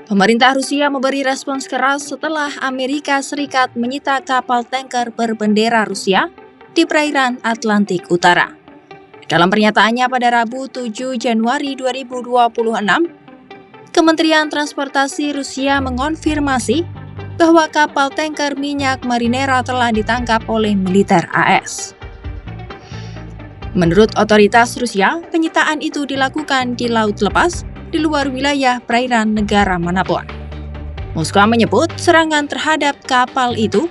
Pemerintah Rusia memberi respons keras setelah Amerika Serikat menyita kapal tanker berbendera Rusia di perairan Atlantik Utara. Dalam pernyataannya pada Rabu 7 Januari 2026, Kementerian Transportasi Rusia mengonfirmasi bahwa kapal tanker minyak Marinera telah ditangkap oleh militer AS. Menurut otoritas Rusia, penyitaan itu dilakukan di laut lepas di luar wilayah perairan negara manapun. Moskwa menyebut serangan terhadap kapal itu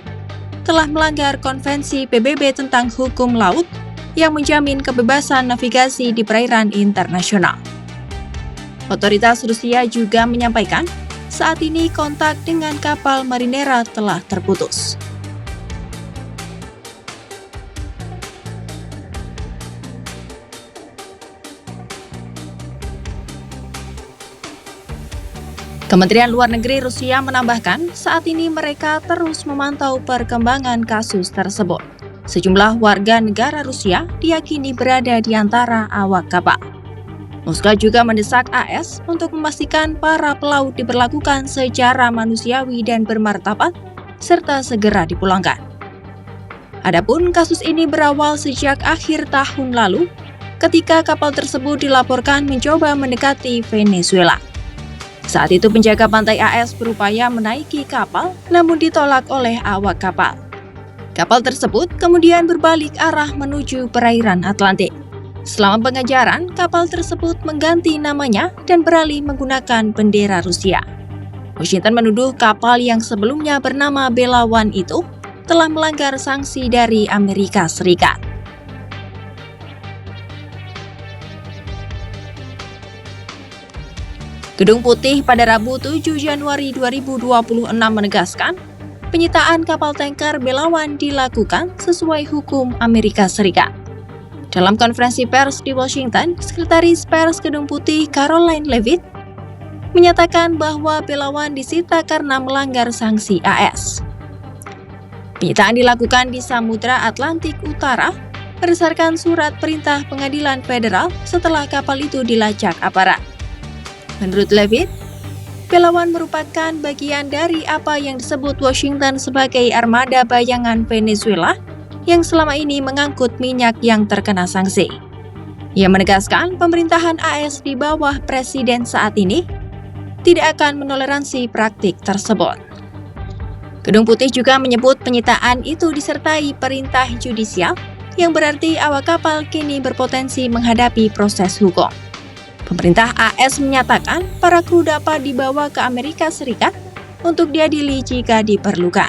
telah melanggar konvensi PBB tentang hukum laut yang menjamin kebebasan navigasi di perairan internasional. Otoritas Rusia juga menyampaikan saat ini kontak dengan kapal Marinera telah terputus. Kementerian Luar Negeri Rusia menambahkan saat ini mereka terus memantau perkembangan kasus tersebut. Sejumlah warga negara Rusia diyakini berada di antara awak kapal. Moskwa juga mendesak AS untuk memastikan para pelaut diperlakukan secara manusiawi dan bermartabat, serta segera dipulangkan. Adapun kasus ini berawal sejak akhir tahun lalu, ketika kapal tersebut dilaporkan mencoba mendekati Venezuela. Saat itu penjaga pantai AS berupaya menaiki kapal, namun ditolak oleh awak kapal. Kapal tersebut kemudian berbalik arah menuju perairan Atlantik. Selama pengejaran, kapal tersebut mengganti namanya dan beralih menggunakan bendera Rusia. Washington menuduh kapal yang sebelumnya bernama Belawan itu telah melanggar sanksi dari Amerika Serikat. Gedung Putih pada Rabu 7 Januari 2026 menegaskan, penyitaan kapal tanker Belawan dilakukan sesuai hukum Amerika Serikat. Dalam konferensi pers di Washington, Sekretaris Pers Gedung Putih Karoline Leavitt menyatakan bahwa Belawan disita karena melanggar sanksi AS. Penyitaan dilakukan di Samudra Atlantik Utara berdasarkan surat perintah pengadilan federal setelah kapal itu dilacak aparat. Menurut Leavitt, Belawan merupakan bagian dari apa yang disebut Washington sebagai armada bayangan Venezuela yang selama ini mengangkut minyak yang terkena sanksi. Ia menegaskan pemerintahan AS di bawah presiden saat ini tidak akan menoleransi praktik tersebut. Gedung Putih juga menyebut penyitaan itu disertai perintah judisial yang berarti awak kapal kini berpotensi menghadapi proses hukum. Pemerintah AS menyatakan para kru dapat dibawa ke Amerika Serikat untuk diadili jika diperlukan.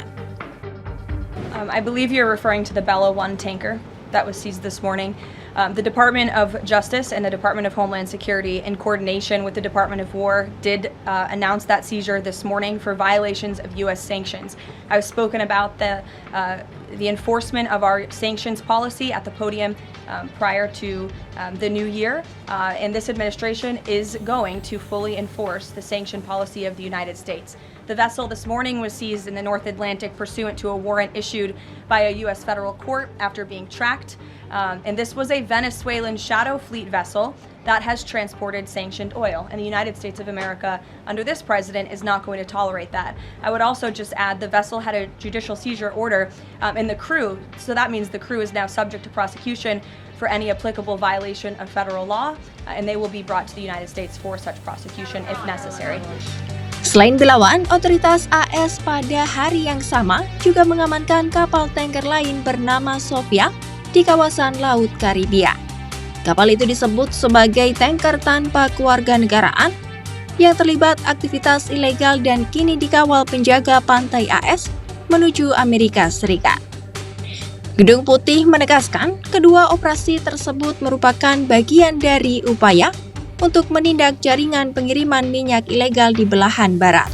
I believe you're referring to the Bella 1 tanker that was seized this morning. The Department of Justice and the Department of Homeland Security, in coordination with the Department of War, did announce that seizure this morning for violations of U.S. sanctions. I've spoken about the enforcement of our sanctions policy at the podium prior to the new year, and this administration is going to fully enforce the sanction policy of the United States. The vessel this morning was seized in the North Atlantic pursuant to a warrant issued by a U.S. federal court after being tracked. And this was a Venezuelan shadow fleet vessel that has transported sanctioned oil. And the United States of America, under this president, is not going to tolerate that. I would also just add the vessel had a judicial seizure order and the crew, so that means the crew is now subject to prosecution for any applicable violation of federal law, and they will be brought to the United States for such prosecution if necessary. Selain Belawan, otoritas AS pada hari yang sama juga mengamankan kapal tanker lain bernama Sofia di kawasan Laut Karibia. Kapal itu disebut sebagai tanker tanpa kewarganegaraan yang terlibat aktivitas ilegal dan kini dikawal penjaga pantai AS menuju Amerika Serikat. Gedung Putih menegaskan kedua operasi tersebut merupakan bagian dari upaya untuk menindak jaringan pengiriman minyak ilegal di belahan barat.